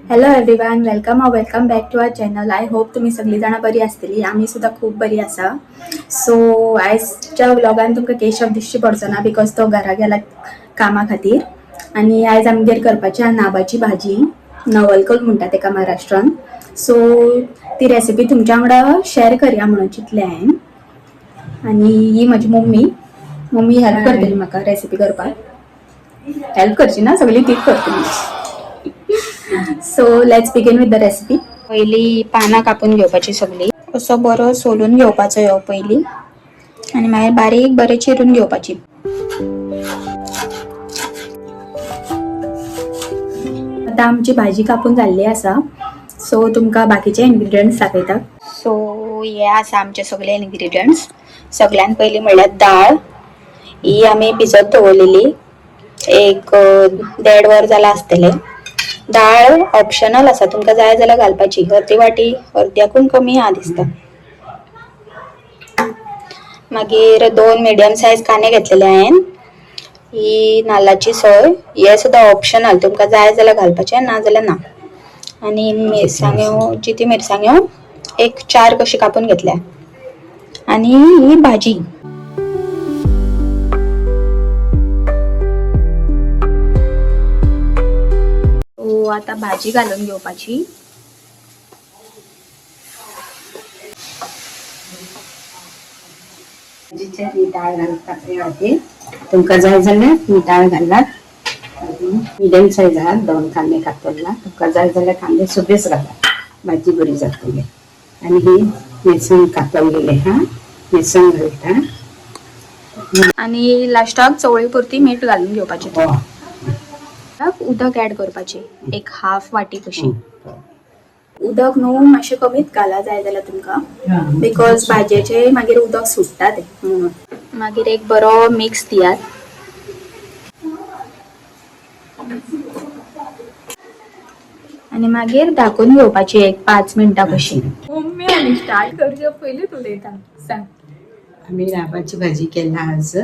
Hello everyone, welcome back to our channel. I hope तुम्ही सगळी जाणां बरी आसतली. आम्ही सुद्धा खूप बरी आसा. सो आयजच्या व्लॉगान तुमकां केशव दिश्टी पडचो ना, बिकॉज तो घरा गेला कामा खातीर. आणि आयज आमगेर करपाची नाबाची भाजी, नवलकोल म्हणटा तेका महाराष्ट्रान. सो ती रेसिपी तुमच्या वांगडा शेअर करया म्हणून चिंतलें हांवें. आणि ही माझी मम्मी हेल्प करतली म्हाका रेसिपी करपाक. हेल्प करची ना, सगळी तीच करतली. So let's begin with the recipe. पहिली पानां कापून घेवपाची सगळी. असो बरो सोलून घेवपाचो ह्यो पयली, आणि मागीर बारीक बरें चिरून घेवपाची. आता आमची भाजी कापून जाल्ली आसा. सो तुमकां बाकीचे इन्ग्रेडियंट्स दाखयता. सो हे आसा आमचे सगळे इन्ग्रेडियंट्स. सगळ्यान पयली म्हणल्यार दाळ. ही आमी भिजत दवरलेली, एक 1.5 वर जाला आसतले. डाळ ऑप्शनल आसा, तुमकां जाय जाल्यार घालपाची. अर्दी वाटी, अर्द्याकून कमी हा दिसता. मागीर 2 मिडियम सायज कांदे घेतलेले हांवें. ही नाल्लाची सोय, हे सुद्धा ऑप्शनल, तुमकां जाय जाल्यार घालपाचे, ना जाल्यार ना. आणि मिरसांग्यो, जिती मिरसांग्यो एक 4 कशी कापून घेतल्या. आणि ही भाजी. आता भाजी घालून घेवपाची. भाजीची डाळ घालतात. तुमकां जाय जाल्यार ही डाळ घालात. मिडियम सायज आहात, 2 कांदे कापला. तुमकां जाय जाल्यार कांदे सगळेच घालात, भाजी बरी जातली. आणि ही मिरसांग कापलेली हा, मिरसांग घालता. आणि लास्टाक चवळी पुरती मीठ घालून घेवपाचे. उदक ऍड करपाचे, एक हाफ वाटी कशी. उदक न्हू मातशें कमीच घाला जाय जाल्यार तुमकां, बिकॉज भाजयेचे मागीर उदक सुट्टा ते म्हणून. मागीर एक बरो मिक्स दियात. आणि मागीर धाकून घेवपाची एक 5 मिनटां कशी. मम्मी आमी स्टार्ट करचे पयलीं उलयता. सांग. आम्ही राबाची भाजी केला आज.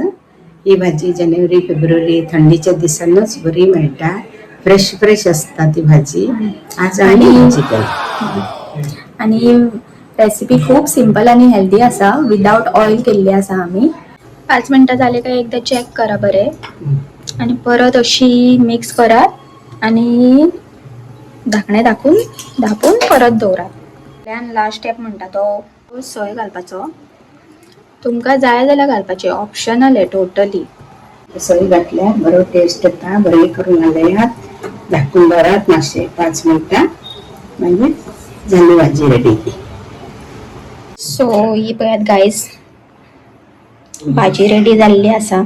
ही भाजी जानेवारी फेब्रुवारी थंडीच्या दिसांनच बरी मेळटा. फ्रेश असता ती भाजी. आज आम्ही भाजी केली. आणि रेसिपी खूप सिंपल आणि हेल्दी आसा. विदाउट ऑइल केल्ली आसा आम्ही. 5 मिनटां जाले काय एकदा चेक करा बरे, आणि परत अशी मिक्स करा. आणि धाकणे धापून परत दवरा. लास्ट स्टेप म्हणटा तो सोय घालपाचो. तुमकां जाय जाल्यार घालपाचे, ऑप्शनल आहे टोटली. सोय घातल्यार बरो टेस्ट येता. बरे करून घालयात, धाकून दवरात मातशे 5 मिनटां, मागीर जाली भाजी रेडी. सो ही पळयात गायज, भाजी रेडी जाल्ली आसा.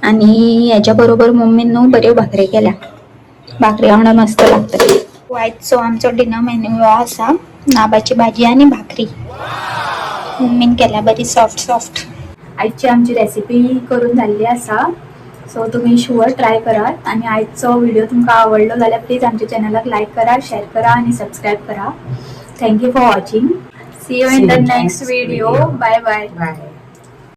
आणि याच्या बरोबर मम्मीन न्हू बऱ्यो भाकरी केल्या. भाकरी वांगडा मस्त लागतली. आयचो आमचो डिनर मेन्यू हो आसा, नाबाची भाजी आणि भाकरी. मम्मीन केल्या बरी सॉफ्ट. आजची आमची रेसिपी करून जाल्ली आसा. सो तुम्ही शुअर ट्राय करात. आणि आजचो व्हिडिओ तुमकां आवडलो जाल्यार प्लीज आमच्या चॅनलाक लाईक करा, शेअर करा आणि सबस्क्राईब करा. Thank you for watching. See you in the next video. Bye bye.